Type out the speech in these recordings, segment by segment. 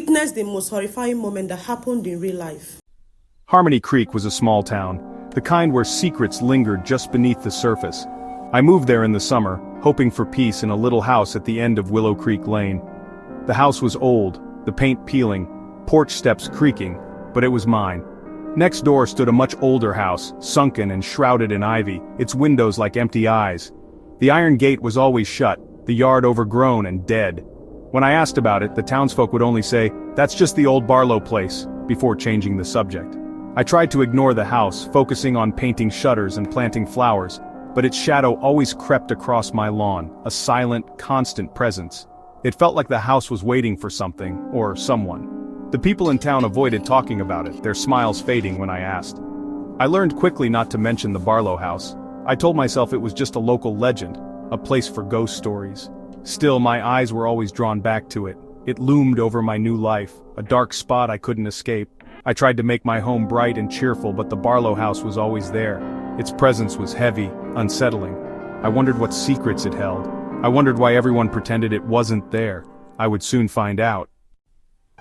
witness the most horrifying moment that happened in real life. Harmony Creek was a small town, the kind where secrets lingered just beneath the surface. I moved there in the summer, hoping for peace in a little house at the end of Willow Creek Lane. The house was old, the paint peeling, porch steps creaking, but it was mine. Next door stood a much older house, sunken and shrouded in ivy, its windows like empty eyes. The iron gate was always shut, the yard overgrown and dead. When I asked about it, the townsfolk would only say, "That's just the old Barlow place," before changing the subject. I tried to ignore the house, focusing on painting shutters and planting flowers, but its shadow always crept across my lawn, a silent, constant presence. It felt like the house was waiting for something, or someone. The people in town avoided talking about it, their smiles fading when I asked. I learned quickly not to mention the Barlow house. I told myself it was just a local legend, a place for ghost stories. Still, my eyes were always drawn back to it. It loomed over my new life, a dark spot I couldn't escape. I tried to make my home bright and cheerful, but the Barlow house was always there. Its presence was heavy, unsettling. I wondered what secrets it held. I wondered why everyone pretended it wasn't there. I would soon find out.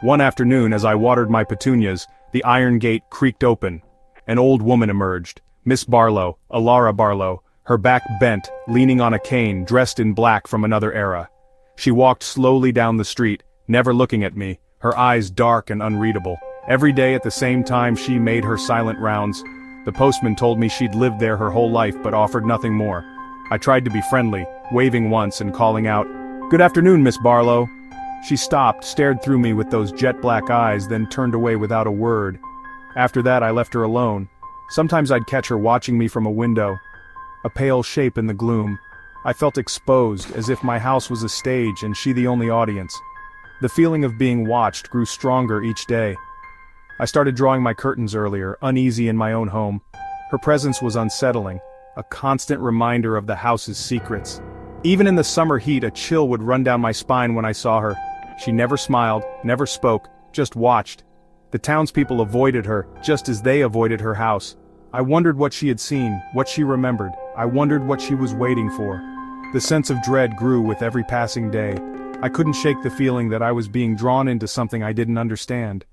One afternoon, as I watered my petunias, the iron gate creaked open. An old woman emerged, Miss Barlow, Alara Barlow, her back bent, leaning on a cane, dressed in black from another era. She walked slowly down the street, never looking at me, her eyes dark and unreadable. Every day at the same time she made her silent rounds. The postman told me she'd lived there her whole life but offered nothing more. I tried to be friendly, waving once and calling out, "Good afternoon, Miss Barlow." She stopped, stared through me with those jet black eyes, then turned away without a word. After that I left her alone. Sometimes I'd catch her watching me from a window, a pale shape in the gloom. I felt exposed, as if my house was a stage and she the only audience. The feeling of being watched grew stronger each day. I started drawing my curtains earlier, uneasy in my own home. Her presence was unsettling, a constant reminder of the house's secrets. Even in the summer heat, a chill would run down my spine when I saw her. She never smiled, never spoke, just watched. The townspeople avoided her, just as they avoided her house. I wondered what she had seen, what she remembered. I wondered what she was waiting for. The sense of dread grew with every passing day. I couldn't shake the feeling that I was being drawn into something I didn't understand.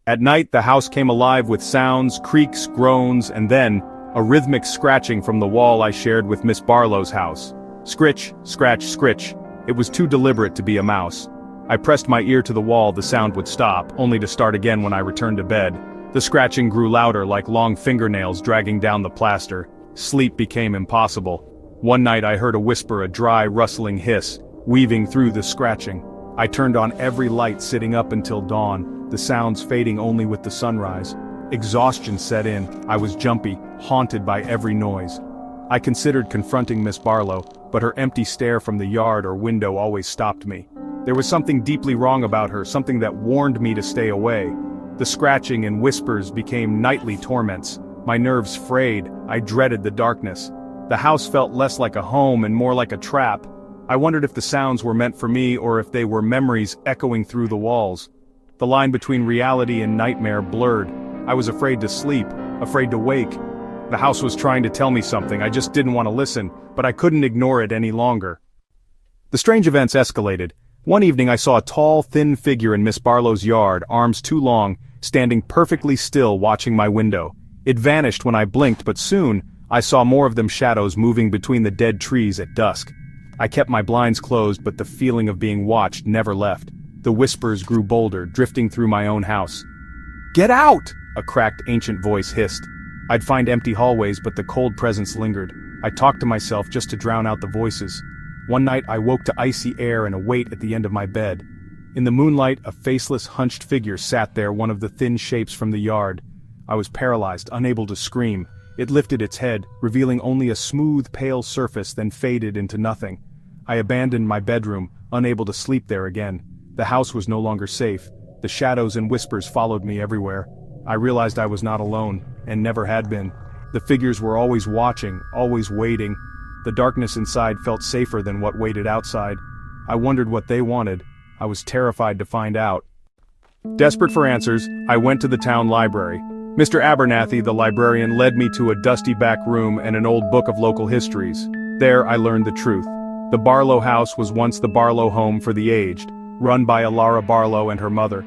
At night, the house came alive with sounds, creaks, groans, and then, a rhythmic scratching from the wall I shared with Miss Barlow's house. Scritch, scratch, scritch. It was too deliberate to be a mouse. I pressed my ear to the wall, the sound would stop, only to start again when I returned to bed. The scratching grew louder, like long fingernails dragging down the plaster. Sleep became impossible. One night I heard a whisper, a dry, rustling hiss, weaving through the scratching. I turned on every light sitting up until dawn, the sounds fading only with the sunrise. Exhaustion set in, I was jumpy, haunted by every noise. I considered confronting Miss Barlow, but her empty stare from the yard or window always stopped me. There was something deeply wrong about her, something that warned me to stay away. The scratching and whispers became nightly torments. My nerves frayed, I dreaded the darkness. The house felt less like a home and more like a trap. I wondered if the sounds were meant for me or if they were memories echoing through the walls. The line between reality and nightmare blurred. I was afraid to sleep, afraid to wake. The house was trying to tell me something, I just didn't want to listen, but I couldn't ignore it any longer. The strange events escalated. One evening I saw a tall, thin figure in Miss Barlow's yard, arms too long, standing perfectly still watching my window. It vanished when I blinked, but soon, I saw more of them, shadows moving between the dead trees at dusk. I kept my blinds closed, but the feeling of being watched never left. The whispers grew bolder, drifting through my own house. "Get out!" a cracked ancient voice hissed. I'd find empty hallways, but the cold presence lingered. I talked to myself just to drown out the voices. One night I woke to icy air and a weight at the end of my bed. In the moonlight, a faceless, hunched figure sat there, one of the thin shapes from the yard. I was paralyzed, unable to scream. It lifted its head, revealing only a smooth, pale surface, then faded into nothing. I abandoned my bedroom, unable to sleep there again. The house was no longer safe. The shadows and whispers followed me everywhere. I realized I was not alone, and never had been. The figures were always watching, always waiting. The darkness inside felt safer than what waited outside. I wondered what they wanted. I was terrified to find out. Desperate for answers, I went to the town library. Mr. Abernathy, the librarian, led me to a dusty back room and an old book of local histories. There I learned the truth. The Barlow house was once the Barlow home for the aged, run by Alara Barlow and her mother.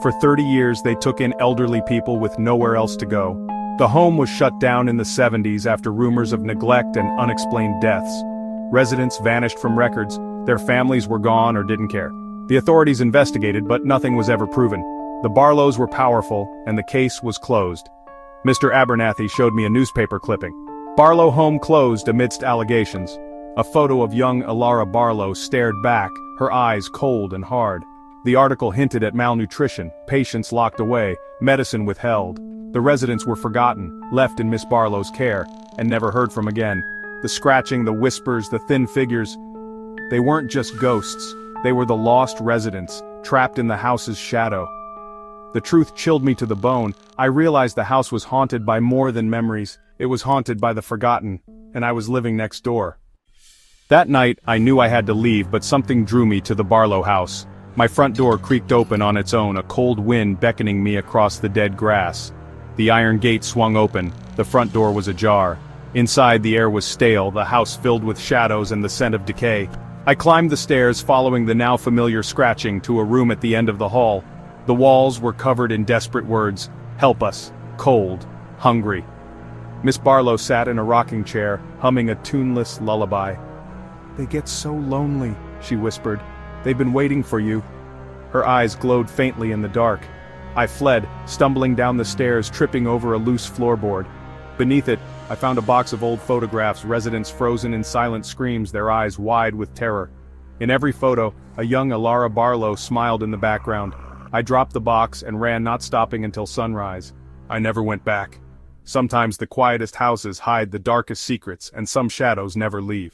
For 30 years they took in elderly people with nowhere else to go. The home was shut down in the 70s after rumors of neglect and unexplained deaths. Residents vanished from records, their families were gone or didn't care. The authorities investigated, but nothing was ever proven. The Barlows were powerful, and the case was closed. Mr. Abernathy showed me a newspaper clipping. Barlow home closed amidst allegations. A photo of young Alara Barlow stared back, her eyes cold and hard. The article hinted at malnutrition, patients locked away, medicine withheld. The residents were forgotten, left in Miss Barlow's care, and never heard from again. The scratching, the whispers, the thin figures. They weren't just ghosts, they were the lost residents, trapped in the house's shadow. The truth chilled me to the bone. I realized the house was haunted by more than memories. It was haunted by the forgotten, and I was living next door. That night, I knew I had to leave, but something drew me to the Barlow house. My front door creaked open on its own, a cold wind beckoning me across the dead grass. The iron gate swung open, the front door was ajar. Inside, the air was stale, the house filled with shadows and the scent of decay. I climbed the stairs, following the now familiar scratching, to a room at the end of the hall. The walls were covered in desperate words: "Help us, cold, hungry." Miss Barlow sat in a rocking chair, humming a tuneless lullaby. "They get so lonely," she whispered. "They've been waiting for you." Her eyes glowed faintly in the dark. I fled, stumbling down the stairs, tripping over a loose floorboard. Beneath it, I found a box of old photographs, residents frozen in silent screams, their eyes wide with terror. In every photo, a young Alara Barlow smiled in the background. I dropped the box and ran, not stopping until sunrise. I never went back. Sometimes the quietest houses hide the darkest secrets, and some shadows never leave.